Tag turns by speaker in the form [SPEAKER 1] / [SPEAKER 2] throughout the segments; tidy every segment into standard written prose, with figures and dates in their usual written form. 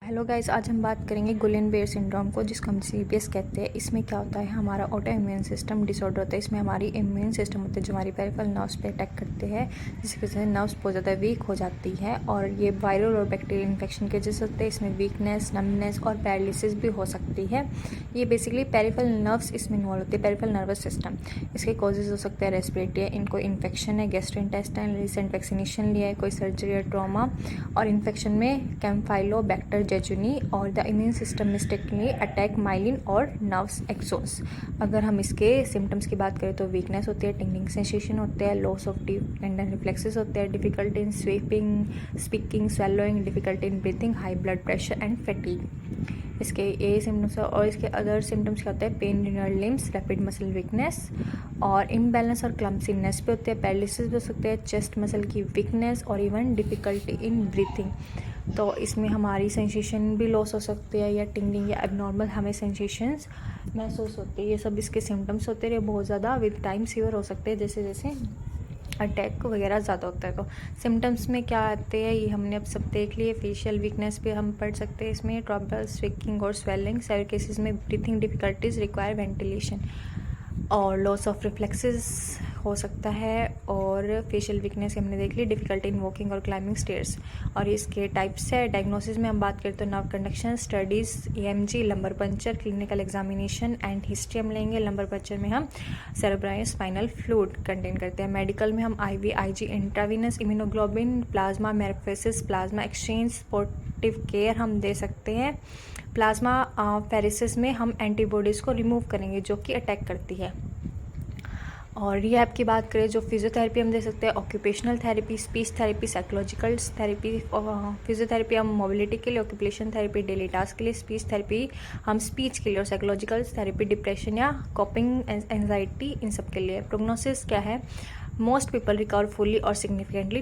[SPEAKER 1] Hello guys, आज हम बात करेंगे गुलेन-बेयर सिंड्रोम को, जिसको हम सीबीएस कहते हैं। इसमें क्या होता है, हमारा ऑटो इम्यून सिस्टम डिसऑर्डर होता है। इसमें हमारी इम्यून सिस्टम होते हैं जो हमारी पेरिफेरल नर्व्स पे अटैक करते हैं, जिसकी वजह से नर्व्स बहुत ज़्यादा वीक हो जाती है और ये वायरल और बैक्टीरियल इन्फेक्शन की वजह से होते हैं। इसमें वीकनेस, नमनेस और पैरालिसिस भी हो सकती है। ये बेसिकली पेरिफेरल नर्व्स इसमें इन्वॉल्व होती है, पेरिफेरल नर्वस सिस्टम। इसके कॉजेज हो सकते हैं रेस्पिरेटरी है, इनको इन्फेक्शन है, गैस्ट्रोइंटेस्टाइनल, रिसेंट वैक्सीनेशन लिया है, कोई सर्जरी या ट्रॉमा, और इन्फेक्शन में कैम्फाइलोबैक्टर जेजुनी, और the immune system mistakenly attack myelin और नर्व्स एक्सोन्स। अगर हम इसके सिम्टम्स की बात करें तो वीकनेस होती है, टिंगलिंग सेंसेशन होते हैं, loss of deep tendon reflexes होते हैं, difficulty in speaking, swallowing, difficulty in breathing, high blood pressure and fatigue. इसके ये सिम्टम्स है। और इसके अदर सिम्टम्स क्या होते हैं, pain in your limbs, rapid muscle weakness और इम्बैलेंस और क्लम्सीनेस भी होते हैं, पैरालिसिस भी हो सकते हैं, चेस्ट मसल की वीकनेस और इवन डिफिकल्टी इन ब्रीथिंग। तो इसमें हमारी सेंसेशन भी लॉस हो सकती है या टिंगलिंग या एबनॉर्मल हमें सेंसेशंस महसूस होती है। ये सब इसके सिम्टम्स होते रहे, बहुत ज़्यादा विद टाइम सीवियर हो सकते हैं जैसे जैसे अटैक वगैरह ज़्यादा होता है। तो सिम्टम्स में क्या आते हैं ये हमने अब सब देख लिए। फेशियल वीकनेस पे हम पढ़ सकते हैं, इसमें ट्रबल, स्विकिंग और स्वेलिंग। सेवर केसेस में ब्रीथिंग डिफिकल्टीज रिक्वायर वेंटिलेशन और लॉस ऑफ रिफ्लेक्सेस हो सकता है। और फेशियल वीकनेस हमने देख ली, डिफिकल्टी इन वॉकिंग और क्लाइंबिंग स्टेयर्स। और इसके टाइप्स है। डायग्नोसिस में हम बात करें तो nerve conduction studies, EMG, lumbar puncture, clinical examination and history हम लेंगे। लंबर पंचर में हम सेरेब्राइन स्पाइनल फ्लूइड कंटेन करते हैं। मेडिकल में हम IV, IG, intravenous, immunoglobin, plasma मेरेफेसिस, प्लाज्मा एक्सचेंज, सपोर्टिव केयर हम दे सकते हैं। प्लाज्मा फेरेसिस में हम एंटीबॉडीज़ को रिमूव करेंगे जो कि अटैक करती है। और रिहैब की बात करें जो फिजियोथेरेपी हम दे सकते हैं, occupational therapy, speech therapy, psychological therapy. Physiotherapy हम मोबिलिटी के लिए, ऑक्यूपेशन थेरेपी डेली टास्क के लिए, स्पीच थेरेपी हम स्पीच के लिए, और साइकोलॉजिकल थेरेपी डिप्रेशन या कॉपिंग एंजाइटी इन सब के लिए। प्रोग्नोसिस क्या है, मोस्ट पीपल रिकवर फुली और सिग्निफिकेंटली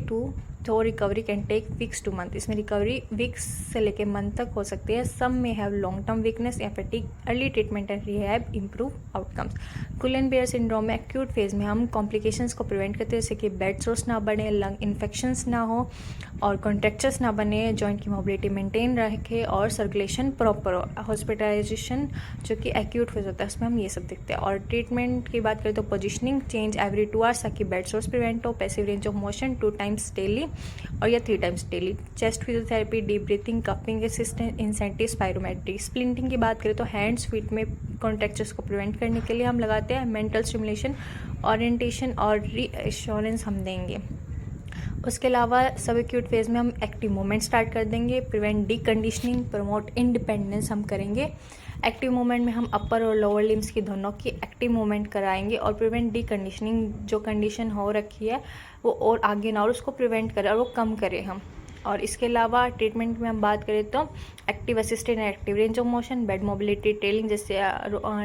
[SPEAKER 1] तो recovery can take weeks to month. इसमें रिकवरी वीक्स से लेकर मंथ तक हो सकती है। Some may have long term weakness या fatigue. Early treatment and rehab improve outcomes. Guillain Barre syndrome में एक्यूट फेज में हम कॉम्प्लिकेशंस को प्रिवेंट करते हैं, जैसे कि बेड सोर्स ना बढ़े, लंग इन्फेक्शंस ना हो और कॉन्ट्रैक्चर्स ना बने, जॉइंट की मोबिलिटी मेंटेन रखे और सर्कुलेशन प्रॉपर हो। हॉस्पिटलाइजेशन जो कि एक्यूट फेज होता है उसमें हम ये सब देखते हैं। और ट्रीटमेंट की बात करें तो पोजिशनिंग चेंज एवरी 2 आवर्स ताकि बेड सोर्स प्रिवेंट हो। Passive range of motion 2 times daily और या 3 times daily. Chest physiotherapy, deep breathing, cupping assistant, incentive spirometry. Splinting की बात करें तो हैंड्स फीट में कॉन्ट्रैक्चर्स को प्रिवेंट करने के लिए हम लगाते हैं। मेंटल स्टिमुलेशन, ओरिएंटेशन और रीएश्योरेंस हम देंगे। उसके अलावा सब एक्यूट फेज में हम एक्टिव मूवमेंट स्टार्ट कर देंगे। Prevent D conditioning, promote independence हम करेंगे। एक्टिव मूवमेंट में हम अपर और लोअर लिम्स की दोनों की एक्टिव मूवमेंट कराएंगे। और प्रिवेंट डी कंडीशनिंग, जो कंडीशन हो रखी है वो और आगे ना और उसको प्रिवेंट करें और वो कम करें हम। और इसके अलावा ट्रीटमेंट में हम बात करें तो active assisted and active range of motion, bed mobility training जैसे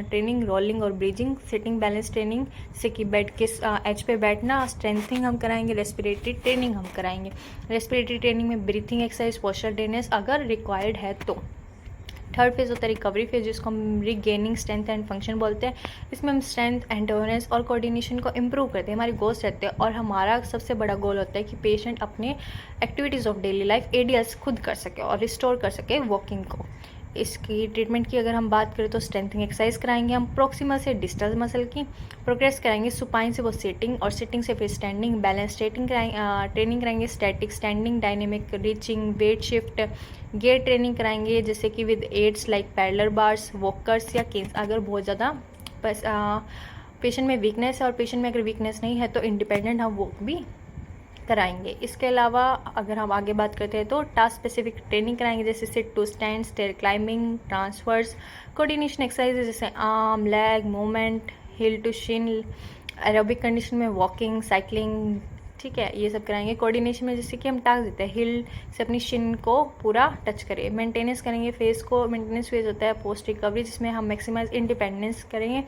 [SPEAKER 1] ट्रेनिंग, रोलिंग और ब्रीजिंग, सिटिंग बैलेंस ट्रेनिंग जैसे कि बेड के एज पे बैठना, स्ट्रेंथिंग हम कराएंगे। रेस्पिरेटरी ट्रेनिंग हम कराएंगे। रेस्पिरेटरी ट्रेनिंग में ब्रीथिंग एक्सरसाइज, पोस्चर ट्रेनेस अगर रिक्वायर्ड है तो। थर्ड फेज होता है रिकवरी फेज, जिसको हम रिगेनिंग स्ट्रेंथ एंड फंक्शन बोलते हैं। इसमें हम स्ट्रेंथ, एंडोरेंस और कोऑर्डिनेशन को इम्प्रूव करते हैं, हमारे गोल्स रहते हैं। और हमारा सबसे बड़ा गोल होता है कि पेशेंट अपने activities of daily life ADS खुद कर सके और रिस्टोर कर सके वॉकिंग को। इसकी ट्रीटमेंट की अगर हम बात करें तो स्ट्रेंथिंग एक्सरसाइज कराएंगे हम, प्रॉक्सिमल से डिस्टल मसल की प्रोग्रेस कराएंगे, सुपाइन से वो सिटिंग और सिटिंग से फिर स्टैंडिंग, बैलेंस ट्रेनिंग कराएंगे, static standing, dynamic reaching, weight shift, gear training कराएंगे जैसे कि with aids like paddler bars, walkers या केन्स। अगर बहुत ज़्यादा पेशेंट में वीकनेस है और पेशेंट में अगर वीकनेस नहीं है तो इंडिपेंडेंट हम वॉक भी कराएंगे। इसके अलावा अगर हम आगे बात करते हैं तो टास्क स्पेसिफिक ट्रेनिंग कराएंगे जैसे sit to stand, stair climbing, transfers, coordination exercise जैसे arm, leg movement, heel to shin, aerobic condition में वॉकिंग, साइकिलिंग, ठीक है, ये सब कराएंगे। कोऑर्डिनेशन में जैसे कि हम टास्क देते हैं हिल से अपनी शिन को पूरा टच करें। मेंटेनेंस करेंगे फेस को, मेंटेनेंस फेज होता है पोस्ट रिकवरी जिसमें हम मैक्सिमाइज इंडिपेंडेंस करेंगे,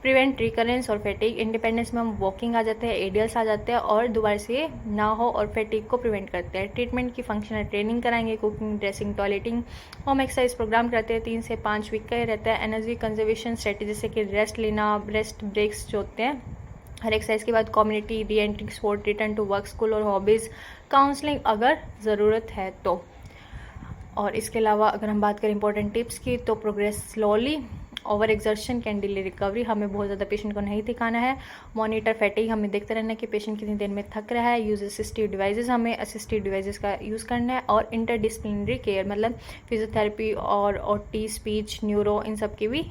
[SPEAKER 1] प्रिवेंट रिकरेंस और फैटिग। इंडिपेंडेंस में हम वॉकिंग आ जाते हैं, एडियल्स आ जाते हैं और दोबारा से ना हो और फैटिग को प्रिवेंट करते हैं। ट्रीटमेंट की फंक्शनल ट्रेनिंग कराएंगे, cooking, dressing, toileting, home exercise programme कराते हैं, 3 से 5 वीक का रहता है। एनर्जी कंजर्वेशन स्ट्रेटेजी जैसे कि रेस्ट लेना, रेस्ट ब्रेक्स जो होते हैं हर एक्सरसाइज के बाद, community, reentry, sport, return to work, school और हॉबीज़, काउंसलिंग अगर ज़रूरत है तो। और इसके अलावा अगर हम बात करें इंपॉर्टेंट टिप्स की, तो progress slowly, over exertion can delay recovery, हमें बहुत ज़्यादा पेशेंट को नहीं दिखाना है। मॉनिटर फैटिग, हमें देखते रहना है कि पेशेंट कितनी देर में थक रहा है। यूज असिस्टिव डिवाइसेस, हमें असिस्टिव डिवाइसेस का यूज़ करना है। और इंटरडिसिप्लिनरी केयर मतलब फिजियोथेरेपी और ओटी, स्पीच, न्यूरो, इन सब की भी